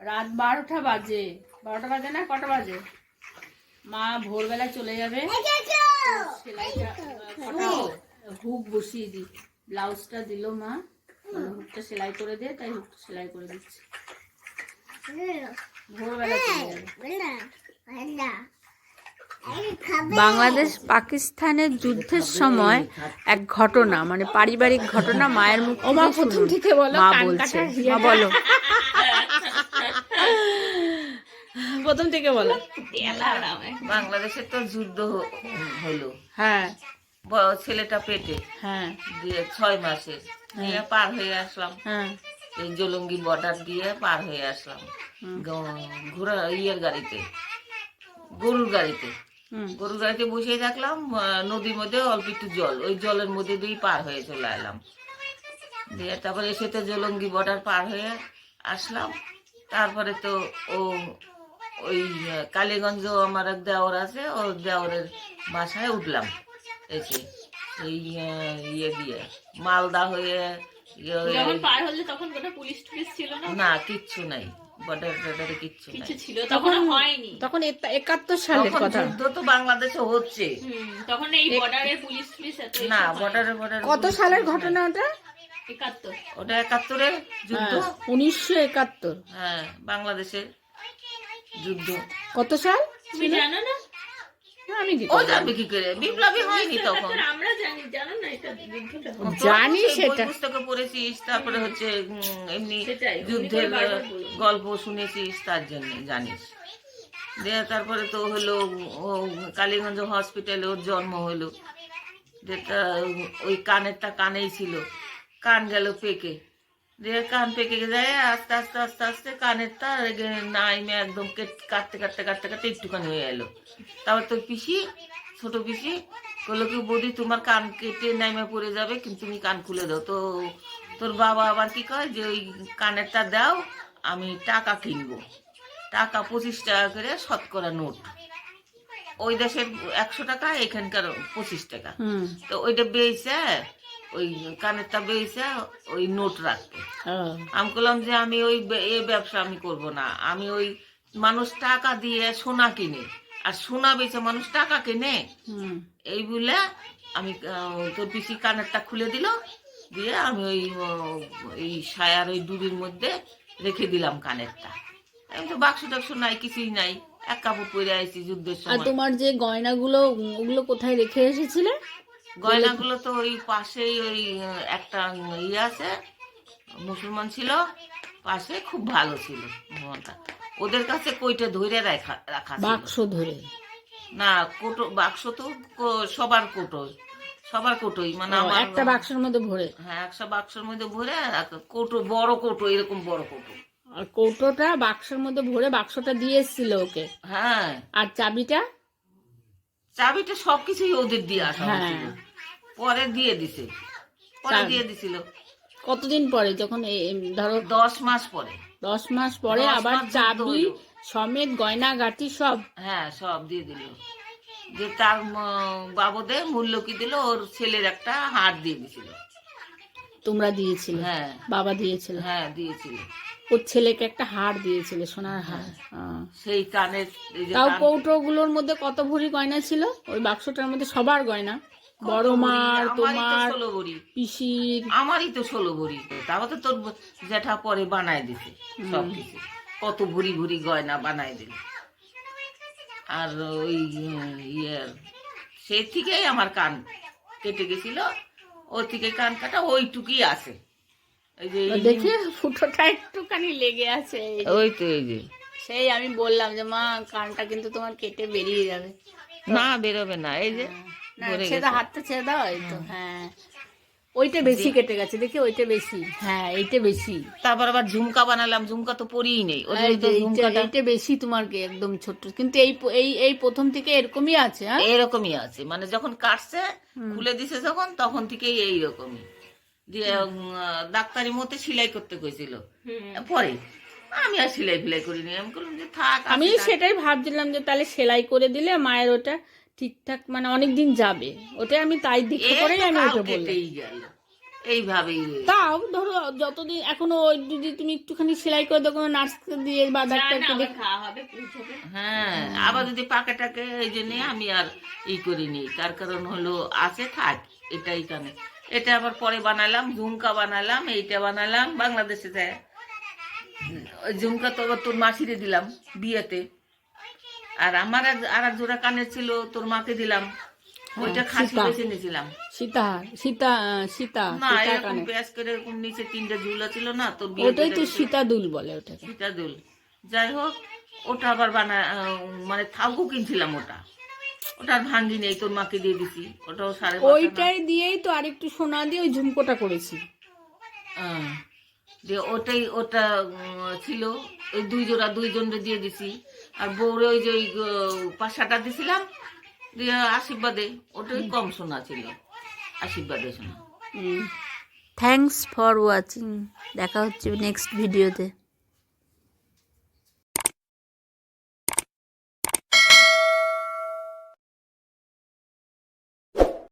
রাত 12টা বাজে, 12টা বাজে না কটা বাজে? মা ভোরবেলা চলে যাবে। সেলাইটা হুক বসিয়ে দিই, ব্লাউজটা দিল মা, হুকটা সেলাই করে দে, তাই হুকটা সেলাই করে দিচ্ছি। ভোরবেলা চলে যাবে। বাংলাদেশ পাকিস্তানের যুদ্ধের সময় এক ঘটনা, মানে পারিবারিক ঘটনা, মায়ের মুখ প্রথম থেকে বলো, মা বলছে। মা বলো, প্রথম থেকে বলো। বাংলাদেশে তো যুদ্ধ হলো, হ্যাঁ ছেলেটা পেটে, হ্যাঁ দিয়ে 6 মাসের দিয়ে পার হয়ে আসলাম। হ্যাঁ এই জলঙ্গি বর্ডার দিয়ে পার হয়ে আসলাম ঘোড়া গাড়িতে, গরুর গাড়িতে। গরুর গাড়িতে বসে থাকলাম, নদীর মধ্যে অল্প একটু জল, ওই জলের মধ্যে দিয়ে পার হয়ে চলে এলাম। দিয়ে তারপরে এসে তো জলঙ্গি বর্ডার পার হয়ে আসলাম। তারপরে তো ওই কালীগঞ্জ আমার এক দেওর আছে, ও দেওরের বাসায় উঠলাম। এসে এই দিয়ে মালদা হয়ে না, কিচ্ছু নাই, বর্ডার টর্ডারে কিচ্ছু নাই। তখন হয়নি, তখন 71 সালের কথা। যুদ্ধ তো বাংলাদেশে হচ্ছে তখন এই বর্ডারে পুলিশ না, বর্ডারে কত সালের ঘটনা ওটা? 71। ওটা 71-এর যুদ্ধ, 1971। হ্যাঁ, বাংলাদেশের যুদ্ধ। কত সাল তুমি জানো না? আমি ও জানবে কি করে, বিপ্লবী হয়নি তখন। আমরা জানি, জানো না এটা যুদ্ধটা? জানি, সেটা পুস্তকে পড়েছিস, তারপরে হচ্ছে এমনি যুদ্ধের গল্প শুনেছিস, তার জন্য জানিস। দিয়ে তারপরে তো হলো কালীগঞ্জ হসপিটালে ওর জন্ম হলো। যেটা ওই কানেরটা কানেই ছিল, কান গেল পেকে, দিয়ে কান পেকে যায়, আস্তে আস্তে আস্তে আস্তে কানেরটা নাইমে একদম কাটতে কাটতে কাটতে কাটতে একটুখানি হয়ে এলো। তারপর তোর পিসি, ছোট পিসি বললো কি, বৌদি তোমার কান কেটে নাইমে পড়ে যাবে, কিন্তু তুমি কান খুলে দাও। তো তোর বাবা আবার কি কয় যে ওই কানেরটা দাও, আমি টাকা কিনবো। টাকা 25 টাকা করে শতকরা নোট, ওই দেশের 100 টাকা, এখানকার 25 টাকা। তো ওইটা বেয়েছে, ওই কানেরটা বেয়েছে ওই নোট রাখতে। আমি বললাম যে আমি ওই ব্যবসা আমি করব না, আমি ওই মানুষ টাকা দিয়ে সোনা কিনে, আর সোনা বেচে মানুষ টাকা কিনে, এই বলে আমি তোর পিসি কানেরটা খুলে দিল। দিয়ে আমি ওই সায়ার ওই ডুবির মধ্যে রেখে দিলাম কানেরটা। আমি তো বাক্স টাক্স নাই, কিছুই নাই, এক কাপড় পরে আইছি যুদ্ধের সময়। আর তোমার যে গয়নাগুলো, ওগুলো কোথায় রেখে এসেছিলে? গয়নাগুলো তো ওই পাশেই ওই একটা আছে, মুসলমান ছিল পাশে, খুব ভালো ছিল ওদের কাছে, কইটা ধরে রাখা বাক্স ধরে না, কোটো বাক্স তো সবার কোটোই, মানে আমার একটা বাক্সের মধ্যে ভরে। হ্যাঁ, একটা বাক্সের মধ্যে ভরে, কোটো, বড় কোটো, এরকম বড় কোটো। আর কৌটোটা বাক্সের মধ্যে ভরে বাক্সটা দিয়ে এসেছিল ওকে। হ্যাঁ, আর চাবিটা সবকিছুই ওদের দিয়ে আসা হয়েছিল, পরে দিয়ে দিছিল। কতদিন পরে? যখন ধরো 10 মাস পরে। 10 মাস পরে আবার চাবি সমেত গয়না গাটি সব, হ্যাঁ, সব দিয়ে দিল। যে তার বাবদে মূল্য কি দিল, ওর ছেলের একটা হার দিয়ে দিছিল। তোমরা দিয়েছিলে? হ্যাঁ, বাবা দিয়েছিল। হ্যাঁ, দিয়েছিল। ওর ছেলেকে একটা হার দিয়েছিল, সোনার হার। সেই কানের। তাও কৌটোগুলোর মধ্যে কত ভরি গয়না ছিল ওই বাক্সটার মধ্যে? সবার গয়না, বড় মার, তোমার, পিসির। আমারই তো 16 ভরি। তাও তো তোর জ্যাঠা পরে বানায় দিছে সবকিছু, কত ভরি ভরি গয়না বানায় দিল। আর ওই সেই থেকেই আমার কান কেটে গেছিল, ওর থেকে কান কাটা ওইটুকুই আছে। দেখি ফুটোটা একটুখানি লেগে আছে, ওই তো এই যে। সেই আমি বললাম যে মা, কানটা কিন্তু তোমার কেটে বেরিয়ে যাবে। না, বেরোবে না, এই যে হাতটা ছেড়ে দাও। এই তো, হ্যাঁ, ওইটা বেশি কেটে গেছে, দেখি ওইটা বেশি। হ্যাঁ, এইটা বেশি। তারপর আবার ঝুমকা বানালাম, ঝুমকা তো পরিই নেই, এইটা বেশি তোমার, একদম ছোট। কিন্তু এই প্রথম থেকে এরকমই আছে। এরকমই আছে, মানে যখন কাটছে, খুলে দিছে যখন, তখন থেকেই এইরকমই। দিয়ে ডাক্তারি মতে সেলাই করতে কইছিল, পরে আমি আর সেলাই ফিলাই করিনি। আমি বললাম যে থাক। আমি সেটাই ভাবছিলাম যে তাহলে সেলাই করে দিলে মায়ের ওটা ঠিকঠাক, মানে অনেকদিন যাবে। ওটা আমি তাই দেখে পরেই আমি ওটা বললাম। এইভাবেই তাও ধরো যতদিন এখনো ওই যদি তুমি একটুখানি সেলাই করে দেখো নার্স দিয়ে বা ডাক্তারকে দেখে হ্যাঁ, আবার যদি পাকে টাকে এই জন্যে আমি আর করিনি। তার কারণ হলো আছে থাক, এটাই কানে। এটা আবার পরে বানালাম, ঝুমকা বানালাম, এইটা বানালাম বাংলাদেশে যায়। ওই ঝুমকা তো আবার তোর মাসিরে দিলাম বিয়েতে। আর আমার আর এক জোড়া কানের ছিল, তোর মাকে দিলাম। ওইটা খাসি বেছে নিয়েছিলাম। সীতা সীতা সীতা না, এরকম পেঁয়াজ করে এরকম নিচে 3টে ঝুলা ছিল না, তোর ওটাই তো সীতা দুল বলে ওটাকে। সীতা দুল, যাই হোক ওটা আবার মানে থাকু কিনছিলাম। ওটা আর ভাঙ্গি নেই, তোর মাকে দিয়ে দিছি। ওটাও 5.5 ওইটাই দিয়েই তো আরেকটু সোনা দিয়ে ওই ঝুমকোটা করেছি। দিয়ে ওটা ছিল, ওই 2 জোড়া 2 জনরে দিয়ে দিছি। আর বউরে ওই যে ওই পাশাটা দিছিলাম দিয়ে আশীর্বাদে, ওটাই কম সোনা ছিল, আশীর্বাদে সোনা। থ্যাঙ্কস ফর ওয়াচিং, দেখা হচ্ছে নেক্সট ভিডিওতে।